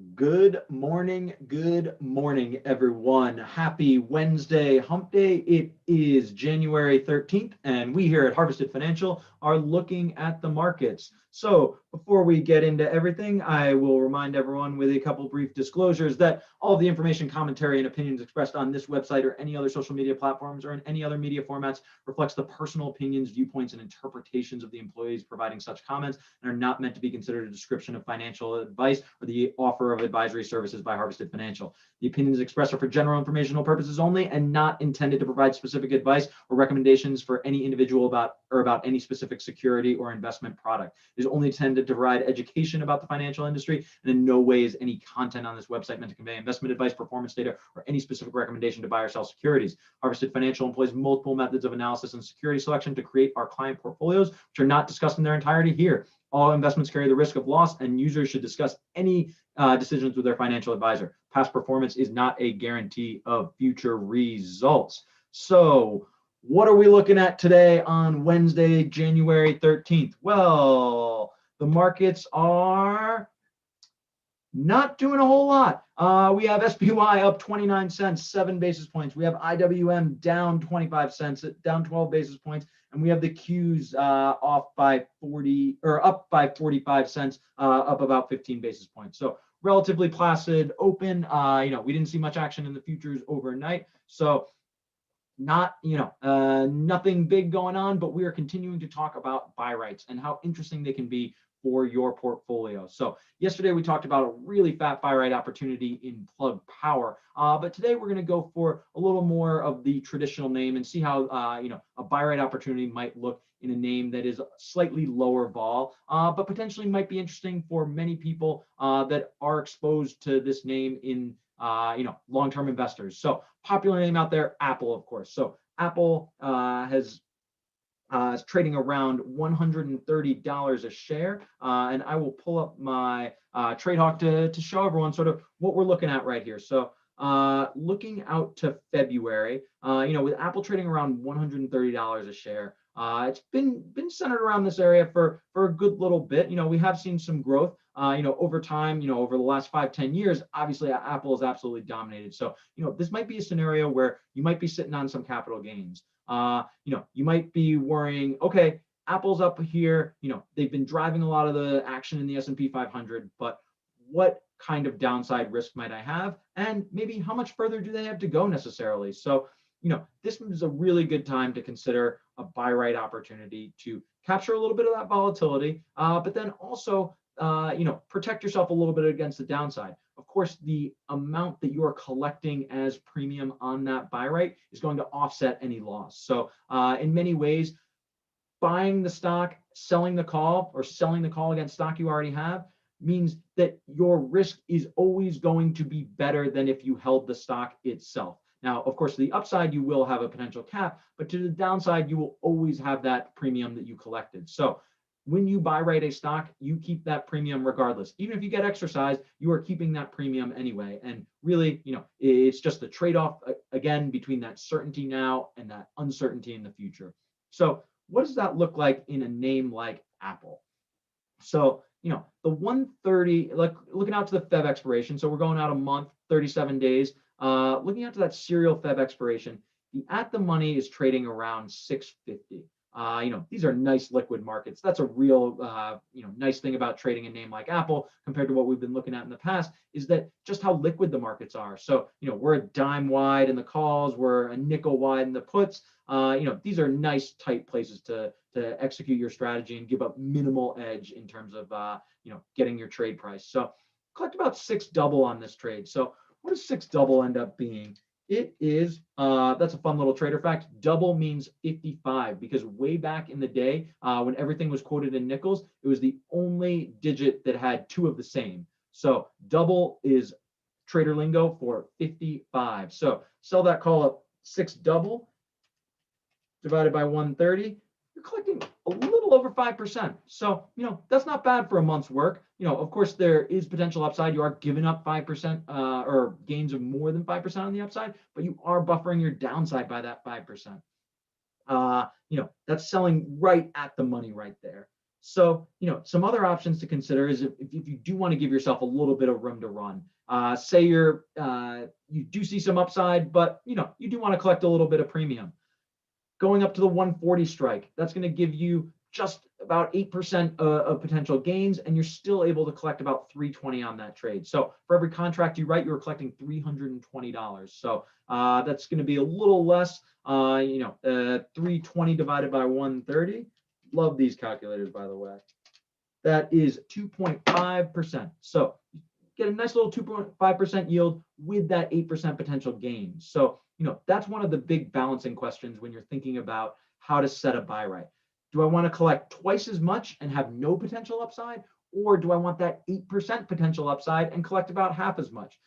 Good morning, everyone. Happy Wednesday, hump day. It is January 13th, and we here at Harvested Financial are looking at the markets. So before we get into everything, I will remind everyone with a couple brief disclosures that all of the information, commentary, and opinions expressed on this website or any other social media platforms or in any other media formats reflects the personal opinions, viewpoints, and interpretations of the employees providing such comments and are not meant to be considered a description of financial advice or the offer of advisory services by Harvested Financial. The opinions expressed are for general informational purposes only and not intended to provide specific advice or recommendations for any individual about any specific security or investment product. It is only intended to provide education about the financial industry, and in no way is any content on this website meant to convey investment advice, performance data, or any specific recommendation to buy or sell securities. Harvested Financial employs multiple methods of analysis and security selection to create our client portfolios, which are not discussed in their entirety here. All investments carry the risk of loss, and users should discuss any decisions with their financial advisor. Past performance is not a guarantee of future results. So, what are we looking at today on Wednesday, January 13th? Well, the markets are not doing a whole lot. We have SPY up 29 cents, 7 basis points. We have IWM down 25 cents, down 12 basis points. And we have the Qs off by 40 or up by 45 cents, up about 15 basis points. So relatively placid open. We didn't see much action in the futures overnight. So nothing big going on, but we are continuing to talk about buy rates and how interesting they can be for your portfolio. So yesterday we talked about a really fat buy rate opportunity in Plug Power, but today we're going to go for a little more of the traditional name and see how a buy rate opportunity might look in a name that is slightly lower vol, but potentially might be interesting for many people that are exposed to this name in long-term investors. So popular name out there, Apple, of course. So Apple is trading around $130 a share. And I will pull up my Trade Hawk to show everyone sort of what we're looking at right here. So looking out to February, with Apple trading around $130 a share, it's been centered around this area for a good little bit. We have seen some growth, over time, over the last 5-10 years. Obviously, Apple has absolutely dominated. So, this might be a scenario where you might be sitting on some capital gains. You might be worrying, okay, Apple's up here, they've been driving a lot of the action in the S&P 500, but what kind of downside risk might I have? And maybe how much further do they have to go necessarily? So, this is a really good time to consider a buy right opportunity to capture a little bit of that volatility, but then also, protect yourself a little bit against the downside. Of course, the amount that you are collecting as premium on that buy rate is going to offset any loss. So in many ways, buying the stock, selling the call, or selling the call against stock you already have means that your risk is always going to be better than if you held the stock itself. Now, of course, to the upside, you will have a potential cap, but to the downside, you will always have that premium that you collected. So when you buy rate a stock, you keep that premium regardless. Even if you get exercised, you are keeping that premium anyway. And really, it's just the trade-off, again, between that certainty now and that uncertainty in the future. So what does that look like in a name like Apple? So, the 130, like looking out to the Feb expiration, so we're going out a month, 37 days, looking out to that serial Feb expiration, the at the money is trading around 650. These are nice liquid markets. That's a real, nice thing about trading a name like Apple compared to what we've been looking at in the past is that just how liquid the markets are. So, we're a dime wide in the calls, we're a nickel wide in the puts. These are nice, tight places to execute your strategy and give up minimal edge in terms of, getting your trade price. So collect about 6 double on this trade. So what does 6 double end up being? It is, that's a fun little trader fact. Double means 55 because way back in the day, when everything was quoted in nickels, it was the only digit that had 2 of the same. So double is trader lingo for 55. So sell that call up 6 double divided by 130. You're collecting a little over 5%. So, that's not bad for a month's work. Of course, there is potential upside. You are giving up 5% or gains of more than 5% on the upside, but you are buffering your downside by that 5%. That's selling right at the money right there. So, some other options to consider is if you do want to give yourself a little bit of room to run. Say you do see some upside, but you do want to collect a little bit of premium. Going up to the 140 strike, that's going to give you just about 8% of potential gains, and you're still able to collect about 320 on that trade. So for every contract you write, you're collecting $320. So that's going to be a little less. 320 divided by 130. Love these calculators, by the way. That is 2.5%. So get a nice little 2.5% yield with that 8% potential gain. So, that's one of the big balancing questions when you're thinking about how to set a buy right. Do I want to collect twice as much and have no potential upside? Or do I want that 8% potential upside and collect about half as much?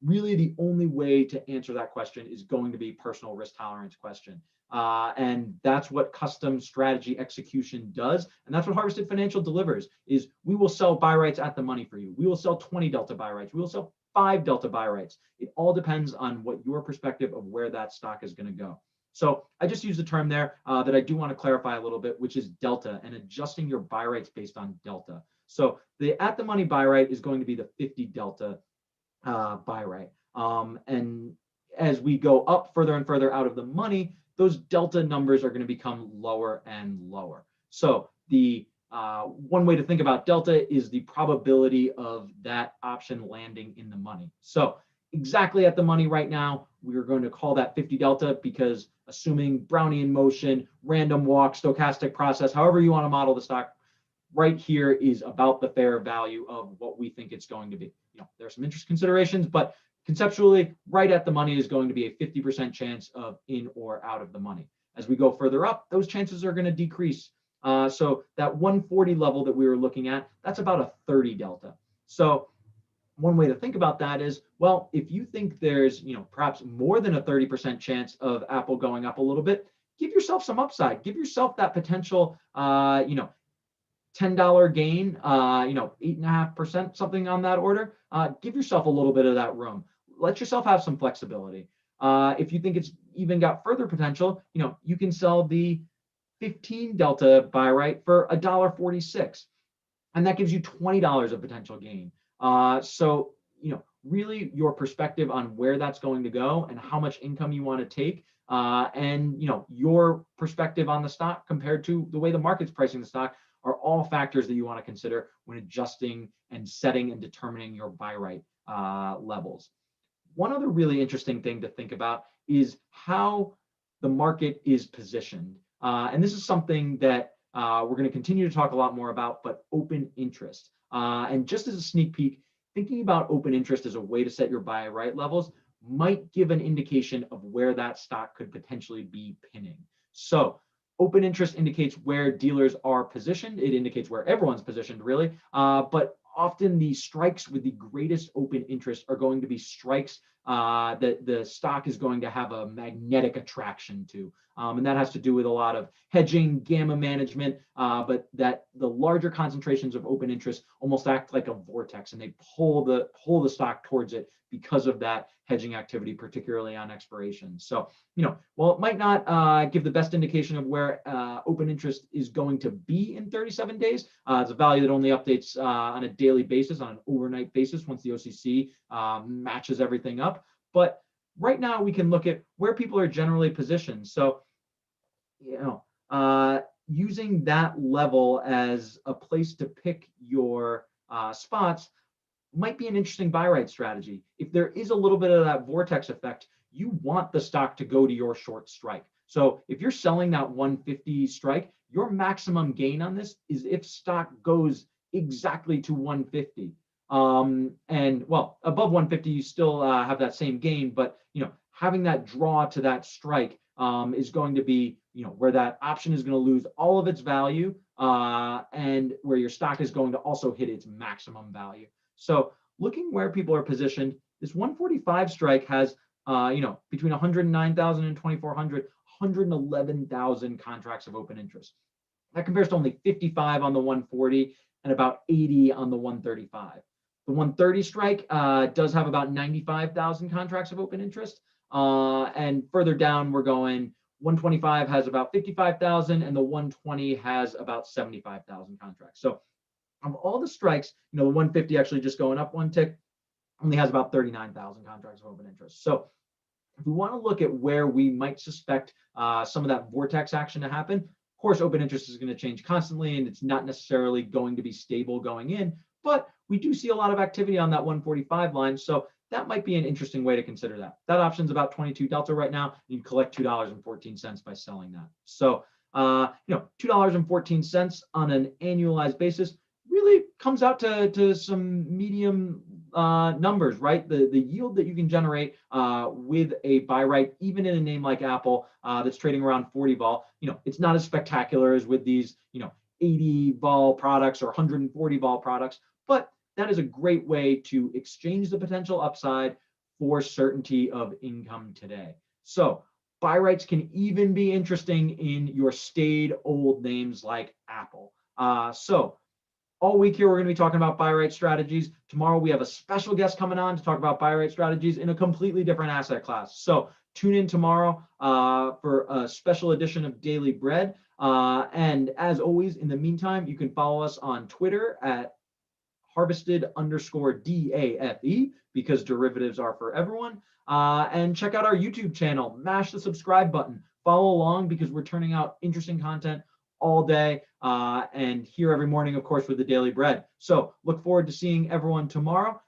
Really the only way to answer that question is going to be personal risk tolerance question. And that's what custom strategy execution does. And that's what Harvested Financial delivers is we will sell buy rights at the money for you. We will sell 20 delta buy rights. We will sell 5 delta buy rights. It all depends on what your perspective of where that stock is going to go. So I just used a term there that I do want to clarify a little bit, which is delta and adjusting your buy rights based on delta. So the at the money buy right is going to be the 50 delta buy right. And as we go up further and further out of the money, those delta numbers are going to become lower and lower. So the one way to think about delta is the probability of that option landing in the money. So exactly at the money right now, we're going to call that 50 delta because assuming Brownian motion, random walk, stochastic process, however you want to model the stock, right here is about the fair value of what we think it's going to be. There are some interest considerations, but conceptually, right at the money is going to be a 50% chance of in or out of the money. As we go further up, those chances are going to decrease. So that 140 level that we were looking at, that's about a 30 delta. So one way to think about that is, well, if you think there's, perhaps more than a 30% chance of Apple going up a little bit, give yourself some upside. Give yourself that potential, $10 gain, 8.5%, something on that order. Give yourself a little bit of that room. Let yourself have some flexibility. If you think it's even got further potential, you can sell the 15 delta buy right for $1.46, and that gives you $20 of potential gain. So, really your perspective on where that's going to go and how much income you want to take, and your perspective on the stock compared to the way the market's pricing the stock are all factors that you want to consider when adjusting and setting and determining your buy right levels. One other really interesting thing to think about is how the market is positioned. And this is something that we're going to continue to talk a lot more about, but open interest. And just as a sneak peek, thinking about open interest as a way to set your buy right levels might give an indication of where that stock could potentially be pinning. So open interest indicates where dealers are positioned. It indicates where everyone's positioned, really. But often the strikes with the greatest open interest are going to be strikes that the stock is going to have a magnetic attraction to. And that has to do with a lot of hedging, gamma management, but that the larger concentrations of open interest almost act like a vortex and they pull the stock towards it because of that hedging activity, particularly on expiration. So, while it might not give the best indication of where open interest is going to be in 37 days, it's a value that only updates on a daily basis, on an overnight basis, once the OCC matches everything up. But right now we can look at where people are generally positioned. So, using that level as a place to pick your spots might be an interesting buy right strategy. If there is a little bit of that vortex effect, you want the stock to go to your short strike. So if you're selling that 150 strike, your maximum gain on this is if stock goes exactly to 150. And well, above 150, you still have that same gain, but having that draw to that strike is going to be where that option is going to lose all of its value, and where your stock is going to also hit its maximum value. So looking where people are positioned, this 145 strike has between 109,000 and 2,400, 111,000 contracts of open interest. That compares to only 55 on the 140 and about 80 on the 135. The 130 strike does have about 95,000 contracts of open interest. And further down, we're going 125 has about 55,000, and the 120 has about 75,000 contracts. So of all the strikes, the 150 actually just going up one tick only has about 39,000 contracts of open interest. So if we want to look at where we might suspect some of that vortex action to happen, of course, open interest is going to change constantly, and it's not necessarily going to be stable going in, but we do see a lot of activity on that 145 line. So that might be an interesting way to consider that. That option's about 22 delta right now. You collect $2.14 by selling that. So, $2.14 on an annualized basis really comes out to some medium numbers, right? The yield that you can generate with a buy right, even in a name like Apple that's trading around 40 vol, it's not as spectacular as with these, 80 vol products or 140 vol products, but that is a great way to exchange the potential upside for certainty of income today. So buy rights can even be interesting in your staid old names like Apple. So all week here, we're going to be talking about buy right strategies. Tomorrow, we have a special guest coming on to talk about buy right strategies in a completely different asset class. So tune in tomorrow for a special edition of Daily Bread. And as always, in the meantime, you can follow us on Twitter at harvested_DAFE because derivatives are for everyone. And check out our YouTube channel. Mash the subscribe button. Follow along because we're turning out interesting content all day and here every morning, of course, with the Daily Bread. So look forward to seeing everyone tomorrow.